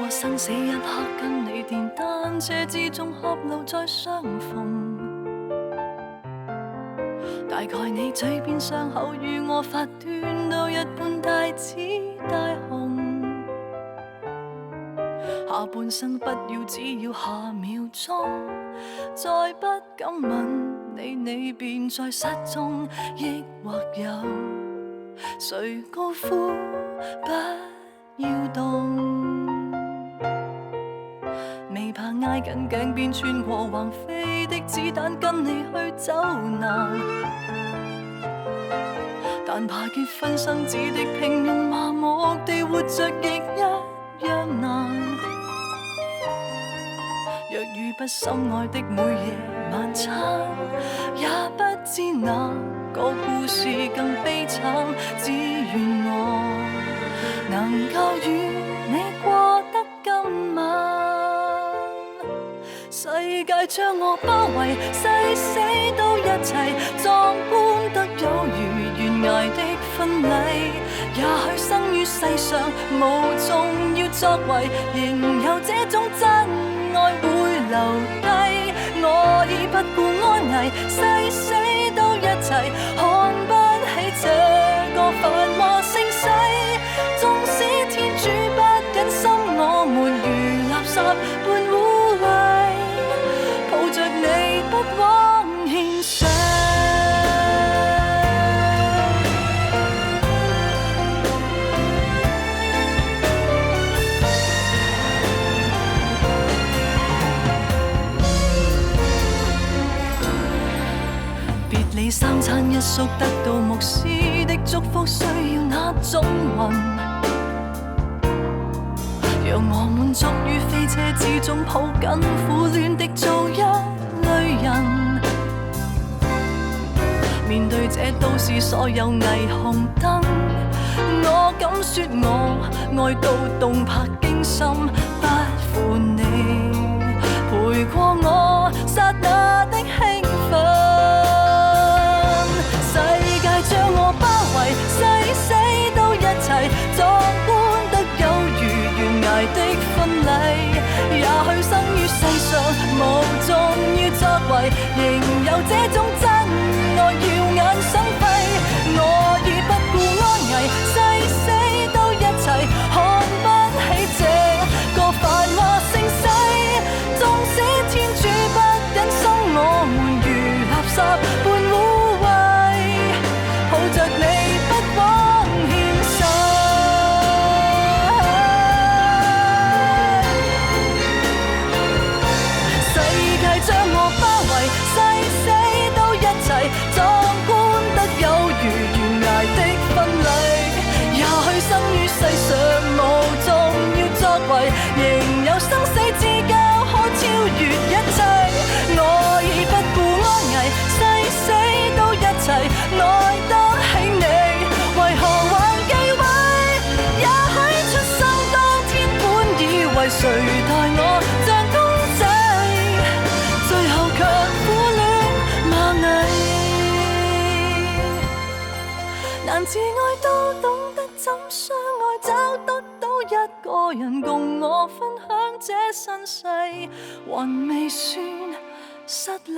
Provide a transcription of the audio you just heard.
過生死一刻，跟你電單車之中合路再相逢。大概你嘴邊傷口與我發端到一般大紫大紅。下半生不要，只要下秒鐘，再不敢吻你，你便在失蹤。抑或有誰高呼不要動？未怕挨緊頸邊穿過橫飛的子彈，跟你去走難。但怕結婚生子的平庸麻木地活着亦一樣難。若遇不深愛的每夜晚餐，也不知哪個故事更悲慘。只願我能夠與你過得今晚。世界將我包圍，誓死都一齊，壯觀得有如懸崖的婚禮。也許生於世上無重要作為，仍有這種真愛會留低。我已不顧安危，誓死都一齊，看不起這個繁華盛世。縱使天主不忍心我們如垃圾般污穢，抱着你不枉獻上。你三餐一宿得到牧師的祝福，需要那種運，讓我滿足於飛車之中抱緊苦戀的做一類人。面對這都市所有霓虹燈，我敢說我愛到動魄驚心，不負你陪過我剎那的興奮。將我包圍，誓死都一齊，壯觀得有如懸崖的婚禮。也許生於世上無重要作為，仍有這種真愛耀眼生輝。我已不顧安危，誓死都一齊，看不起這個繁華盛世。縱使天主不忍心我們如垃圾般污穢，抱着你不枉獻上。世界將我包圍，誓死都一齊，壯觀得有如懸崖的婚禮。也許生於世上無重要作為，仍有生死之交可超越一切。我已不顧安危，誓死都一齊，愛得起你，為何還忌諱？也許出生當天本以為誰待我像公仔，最後卻苦戀螞蟻。難自愛都懂得怎相愛，找得到一個人共我分享這身世，還未算失禮。